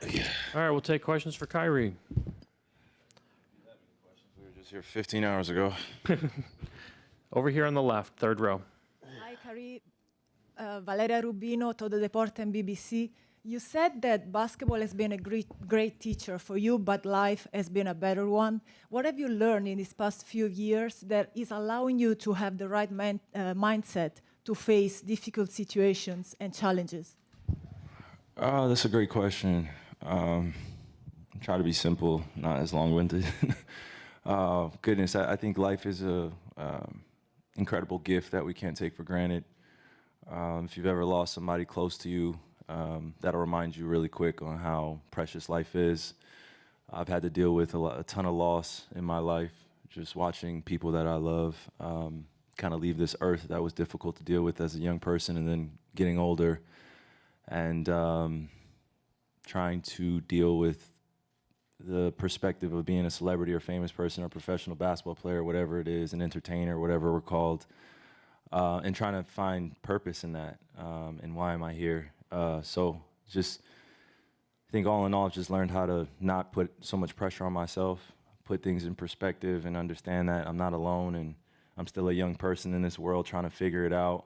All right, we'll take questions for Kyrie. We were just here 15 hours ago. Over here on the left, third row. Hi, Kyrie. Valeria Rubino, Todo Deporte and BBC. You said that basketball has been a great teacher for you, but life has been a better one. What have you learned in these past few years that is allowing you to have the right mindset to face difficult situations and challenges? That's a great question. Try to be simple, not as long-winded. Goodness, I think life is a incredible gift that we can't take for granted. If you've ever lost somebody close to you, that'll remind you really quick on how precious life is. I've had to deal with a ton of loss in my life, just watching people that I love kind of leave this earth. That was difficult to deal with as a young person, and then getting older and trying to deal with the perspective of being a celebrity or famous person or professional basketball player, whatever it is, an entertainer, whatever we're called, and trying to find purpose in that, and why am I here? So just, I think all in all, I've just learned how to not put so much pressure on myself, put things in perspective and understand that I'm not alone and I'm still a young person in this world trying to figure it out,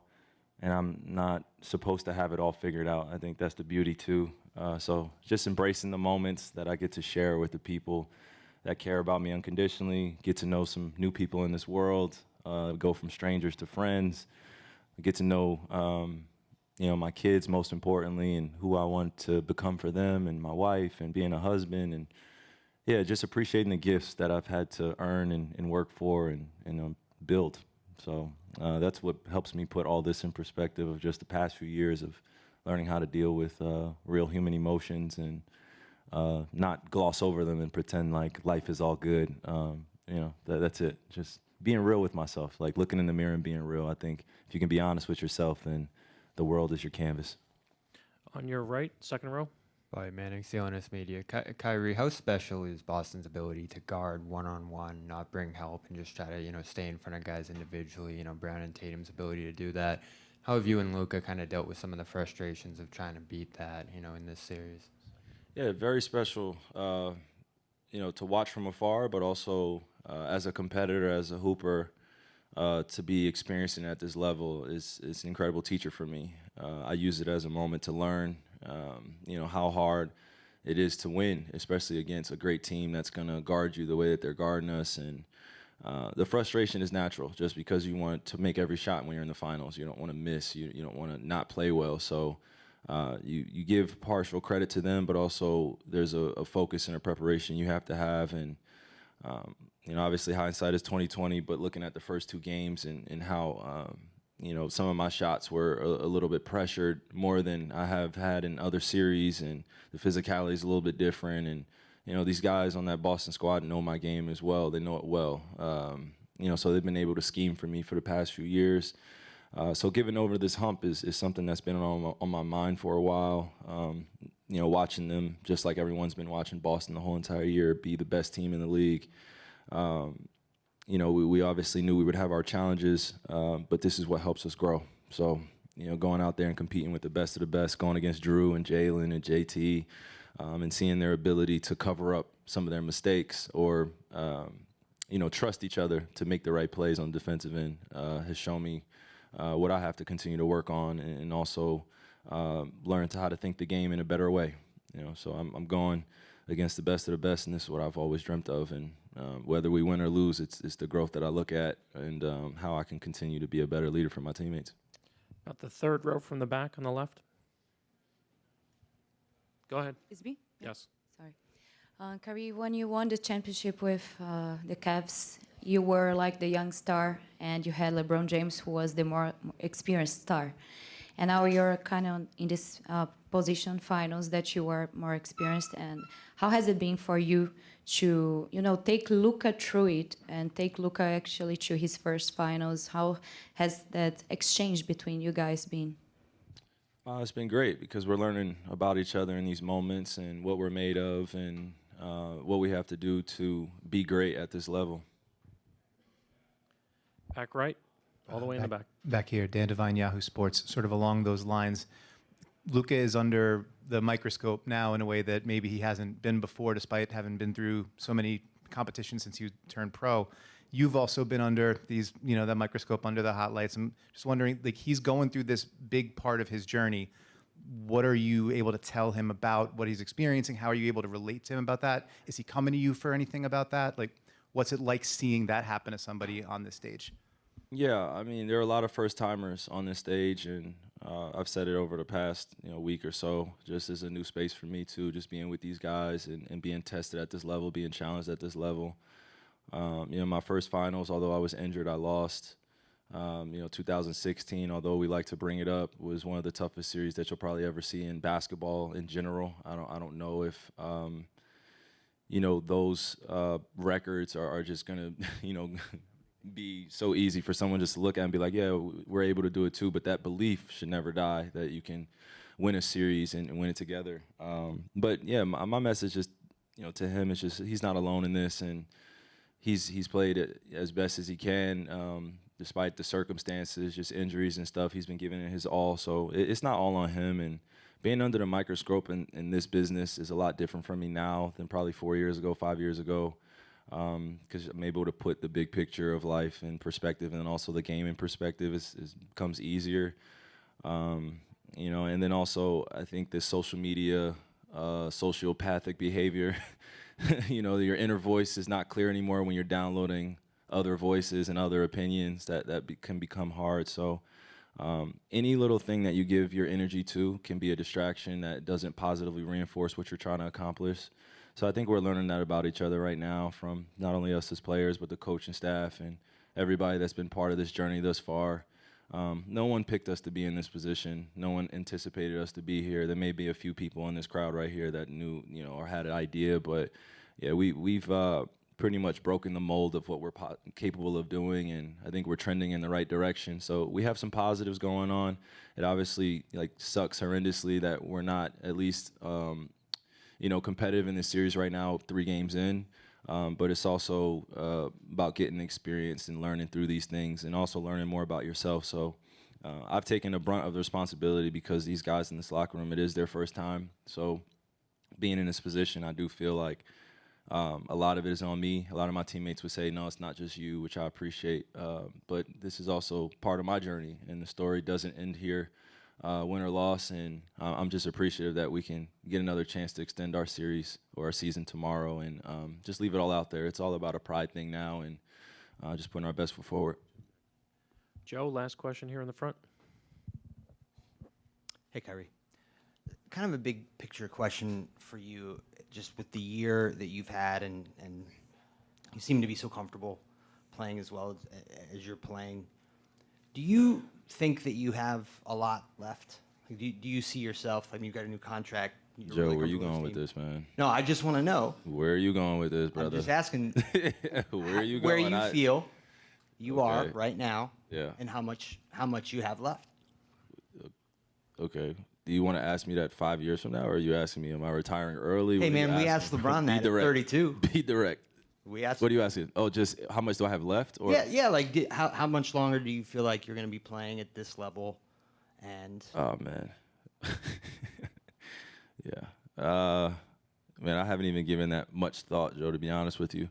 and I'm not supposed to have it all figured out. I think that's the beauty too. So just embracing the moments that I get to share with the people that care about me unconditionally, get to know some new people in this world, go from strangers to friends, get to know my kids most importantly, and who I want to become for them, and my wife, and being a husband, and yeah, just appreciating the gifts that I've had to earn and work for and build. So that's what helps me put all this in perspective of just the past few years of learning how to deal with real human emotions and not gloss over them and pretend like life is all good. That's it. Just being real with myself, like looking in the mirror and being real. I think if you can be honest with yourself, then the world is your canvas. On your right, second row. By Manning, CLNS Media. Kyrie, how special is Boston's ability to guard one-on-one, not bring help, and just try to, stay in front of guys individually? Brown and Tatum's ability to do that. How have you and Luka kind of dealt with some of the frustrations of trying to beat that, in this series? Yeah, very special, to watch from afar, but also as a competitor, as a hooper, to be experiencing at this level is an incredible teacher for me. I use it as a moment to learn, how hard it is to win, especially against a great team that's going to guard you the way that they're guarding us. And the frustration is natural just because you want to make every shot when you're in the finals. You don't want to miss. You don't want to not play well. So you give partial credit to them, but also there's a focus and a preparation you have to have. And obviously hindsight is 20/20, but looking at the first two games and how some of my shots were a little bit pressured more than I have had in other series, and the physicality is a little bit different. And these guys on that Boston squad know my game as well. They know it well. So they've been able to scheme for me for the past few years. So getting over this hump is something that's been on my mind for a while. Watching them, just like everyone's been watching Boston the whole entire year, be the best team in the league. We obviously knew we would have our challenges, but this is what helps us grow. So, going out there and competing with the best of the best, going against Drew and Jalen and JT, and seeing their ability to cover up some of their mistakes or, trust each other to make the right plays on the defensive end has shown me what I have to continue to work on and also learn how to think the game in a better way. So I'm going against the best of the best, and this is what I've always dreamt of. And whether we win or lose, it's the growth that I look at and how I can continue to be a better leader for my teammates. About the third row from the back on the left. Go ahead. It's me? Yes. Sorry. Kyrie, when you won the championship with the Cavs, you were like the young star, and you had LeBron James, who was the more experienced star. And now you're kind of in this position, finals, that you are more experienced. And how has it been for you to, take Luka through it and take Luka actually to his first finals? How has that exchange between you guys been? It's been great because we're learning about each other in these moments and what we're made of and what we have to do to be great at this level. Back right, all the way in the back. Back here, Dan Devine, Yahoo Sports. Sort of along those lines, Luka is under the microscope now in a way that maybe he hasn't been before, despite having been through so many competitions since you turned pro. You've also been under these, that microscope under the hot lights. I'm just wondering, like, he's going through this big part of his journey. What are you able to tell him about what he's experiencing? How are you able to relate to him about that? Is he coming to you for anything about that? Like, what's it like seeing that happen to somebody on this stage? Yeah, I mean, there are a lot of first-timers on this stage, and I've said it over the past week or so, just as a new space for me, too, just being with these guys and being tested at this level, being challenged at this level. My first finals, although I was injured, I lost. 2016, although we like to bring it up, was one of the toughest series that you'll probably ever see in basketball in general. I don't know if those records are just gonna be so easy for someone just to look at and be like, yeah, we're able to do it too. But that belief should never die that you can win a series and win it together. But yeah, my message is, to him, is just he's not alone in this, and he's played it as best as he can, despite the circumstances, just injuries and stuff. He's been giving it his all, so it's not all on him. And being under the microscope in this business is a lot different for me now than probably 4 years ago, 5 years ago, because I'm able to put the big picture of life in perspective, and also the game in perspective becomes easier. And then also I think this social media, sociopathic behavior, your inner voice is not clear anymore when you're downloading other voices and other opinions that can become hard. So any little thing that you give your energy to can be a distraction that doesn't positively reinforce what you're trying to accomplish. So I think we're learning that about each other right now, from not only us as players, but the coaching staff and everybody that's been part of this journey thus far. No one picked us to be in this position. No one anticipated us to be here. There may be a few people in this crowd right here that knew, or had an idea, but yeah, we've pretty much broken the mold of what we're capable of doing, and I think we're trending in the right direction. So we have some positives going on. It obviously sucks horrendously that we're not at least competitive in this series right now, 3 games in. But it's also about getting experience and learning through these things, and also learning more about yourself. So I've taken the brunt of the responsibility, because these guys in this locker room, it is their first time. So being in this position, I do feel like a lot of it is on me. A lot of my teammates would say, no, it's not just you, which I appreciate. But this is also part of my journey, and the story doesn't end here, win or loss. And I'm just appreciative that we can get another chance to extend our series or our season tomorrow, and just leave it all out there. It's all about a pride thing now, and just putting our best foot forward. Joe, last question here in the front. Hey, Kyrie. Kind of a big picture question for you, just with the year that you've had, and you seem to be so comfortable playing as well as you're playing. Do you think that you have a lot left? Like, do you see yourself, you've got a new contract? Joe, where are you going with this, man? No, I just want to know. Where are you going with this, brother? I'm just asking where are you where going? you feel you are Okay. right now, Yeah. and how much you have left. Okay. Do you want to ask me that 5 years from now, or are you asking me, am I retiring early? Hey, What are you man, we asking? asked LeBron Be that at direct. 32. Be direct. We asked. What are you asking? Oh, just how much do I have left? Or? Yeah. How much longer do you feel like you're going to be playing at this level? And Oh, man. Yeah. Man, I haven't even given that much thought, Joe, to be honest with you.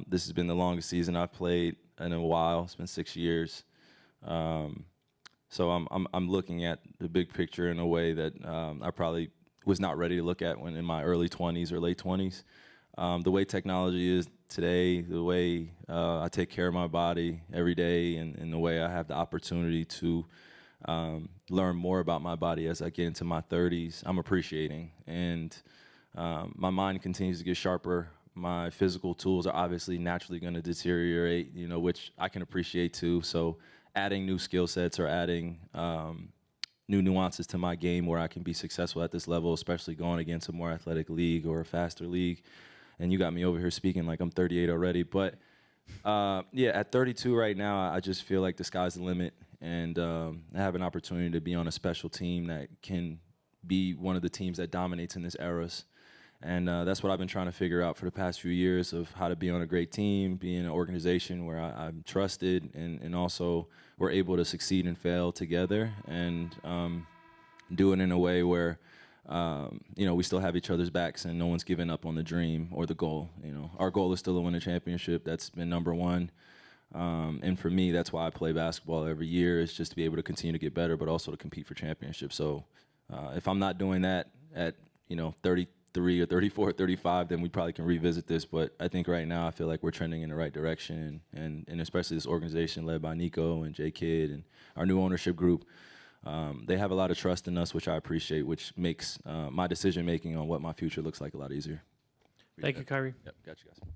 This has been the longest season I've played in a while. It's been 6 years. So I'm looking at the big picture in a way that I probably was not ready to look at when in my early 20s or late 20s. The way technology is today, the way I take care of my body every day, and the way I have the opportunity to learn more about my body as I get into my 30s, I'm appreciating. And my mind continues to get sharper. My physical tools are obviously naturally going to deteriorate, which I can appreciate too. So adding new skill sets or adding new nuances to my game where I can be successful at this level, especially going against a more athletic league or a faster league. And you got me over here speaking like I'm 38 already. But yeah, at 32 right now, I just feel like the sky's the limit. And I have an opportunity to be on a special team that can be one of the teams that dominates in this eras. And that's what I've been trying to figure out for the past few years, of how to be on a great team, be in an organization where I'm trusted, and also we're able to succeed and fail together. And do it in a way where, you know, we still have each other's backs and no one's giving up on the dream or the goal. You know, our goal is still to win a championship. That's been number one. And for me, that's why I play basketball every year, is just to be able to continue to get better, but also to compete for championships. So if I'm not doing that at, you know, 33 or 34 or 35, then we probably can revisit this. But I think right now I feel like we're trending in the right direction. And especially this organization led by Nico and J. Kidd and our new ownership group, they have a lot of trust in us, which I appreciate, which makes my decision-making on what my future looks like a lot easier. Thank you, Kyrie. Yep, got you guys.